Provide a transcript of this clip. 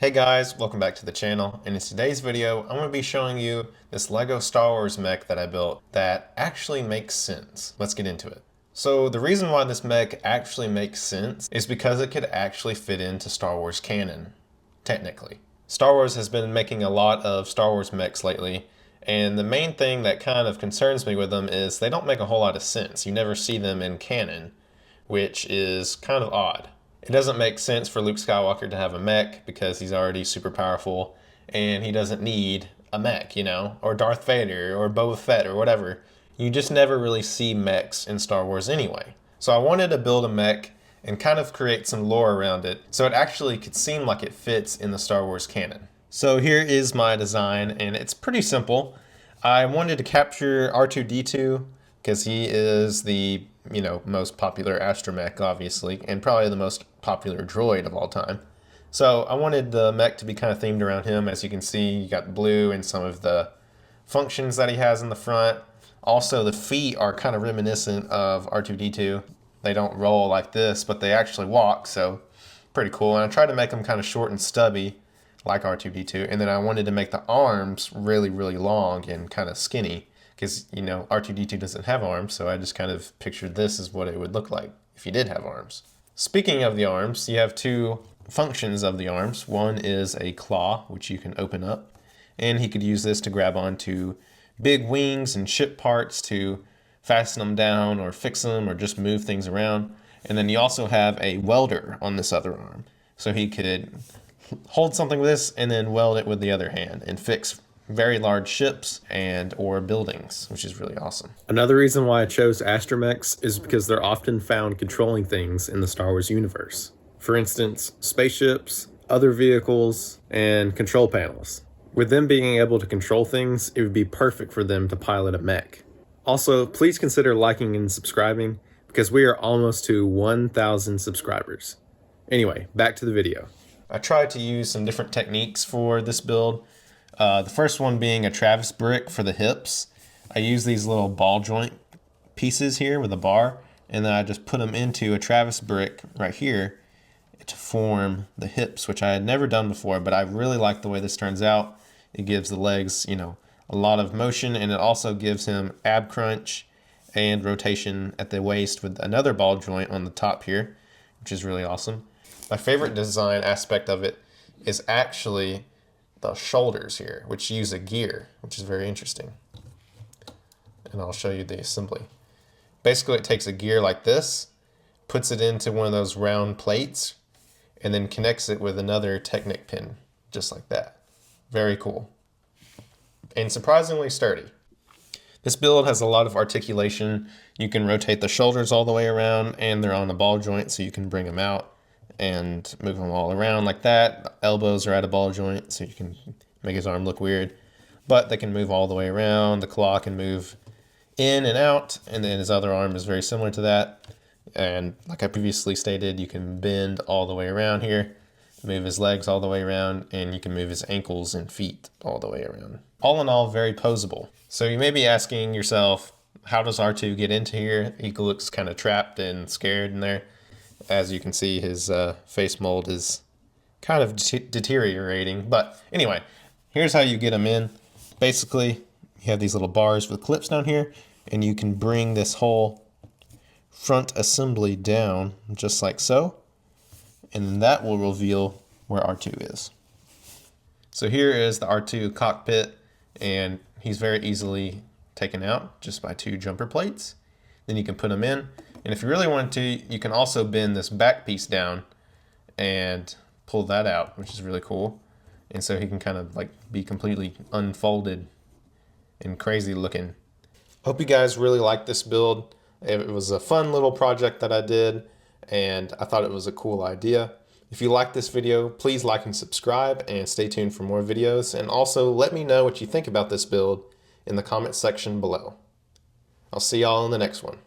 Hey guys, welcome back to the channel, and in today's video I'm going to be showing you this LEGO Star Wars mech that I built that actually makes sense. Let's get into it. So the reason why this mech actually makes sense is because it could actually fit into Star Wars canon, technically. Star Wars has been making a lot of Star Wars mechs lately, and the main thing that kind of concerns me with them is they don't make a whole lot of sense. You never see them in canon, which is kind of odd. It doesn't make sense for Luke Skywalker to have a mech because he's already super powerful and he doesn't need a mech, or Darth Vader or Boba Fett or whatever. You just never really see mechs in Star Wars anyway. So I wanted to build a mech and kind of create some lore around it so it actually could seem like it fits in the Star Wars canon. So here is my design, and it's pretty simple. I wanted to capture R2-D2 because he is the most popular astromech, obviously, and probably the most popular droid of all time. So I wanted the mech to be kind of themed around him. As you can see, you got blue and some of the functions that he has in the front. Also, the feet are kind of reminiscent of R2-D2. They don't roll like this, but they actually walk, so pretty cool. And I tried to make them kind of short and stubby, like R2-D2. And then I wanted to make the arms really, really long and kind of skinny, because R2-D2 doesn't have arms, so I just kind of pictured this as what it would look like if he did have arms. Speaking of the arms, you have two functions of the arms. One is a claw, which you can open up, and he could use this to grab onto big wings and ship parts to fasten them down or fix them or just move things around. And then you also have a welder on this other arm, so he could hold something with this and then weld it with the other hand and fix very large ships and or buildings, which is really awesome. Another reason why I chose astromechs is because they're often found controlling things in the Star Wars universe. For instance, spaceships, other vehicles, and control panels. With them being able to control things, it would be perfect for them to pilot a mech. Also, please consider liking and subscribing because we are almost to 1,000 subscribers. Anyway, back to the video. I tried to use some different techniques for this build. The first one being a Travis brick for the hips. I use these little ball joint pieces here with a bar, and then I just put them into a Travis brick right here to form the hips, which I had never done before, but I really like the way this turns out. It gives the legs, a lot of motion, and it also gives him ab crunch and rotation at the waist with another ball joint on the top here, which is really awesome. My favorite design aspect of it is actually the shoulders here, which use a gear, which is very interesting. And I'll show you the assembly. Basically, it takes a gear like this, puts it into one of those round plates, and then connects it with another Technic pin, just like that. Very cool. And surprisingly sturdy. This build has a lot of articulation. You can rotate the shoulders all the way around, and they're on a ball joint, so you can bring them out and move them all around like that. The elbows are at a ball joint, so you can make his arm look weird. But they can move all the way around. The claw can move in and out, and then his other arm is very similar to that. And like I previously stated, you can bend all the way around here, move his legs all the way around, and you can move his ankles and feet all the way around. All in all, very posable. So you may be asking yourself, how does R2 get into here? He looks kind of trapped and scared in there. As you can see, his face mold is kind of deteriorating. But anyway, here's how you get him in. Basically, you have these little bars with clips down here, and you can bring this whole front assembly down just like so. And that will reveal where R2 is. So here is the R2 cockpit, and he's very easily taken out just by two jumper plates. Then you can put him in. And if you really want to, you can also bend this back piece down and pull that out, which is really cool. And so he can kind of be completely unfolded and crazy looking. Hope you guys really liked this build. It was a fun little project that I did, and I thought it was a cool idea. If you like this video, please like and subscribe, and stay tuned for more videos. And also let me know what you think about this build in the comment section below. I'll see y'all in the next one.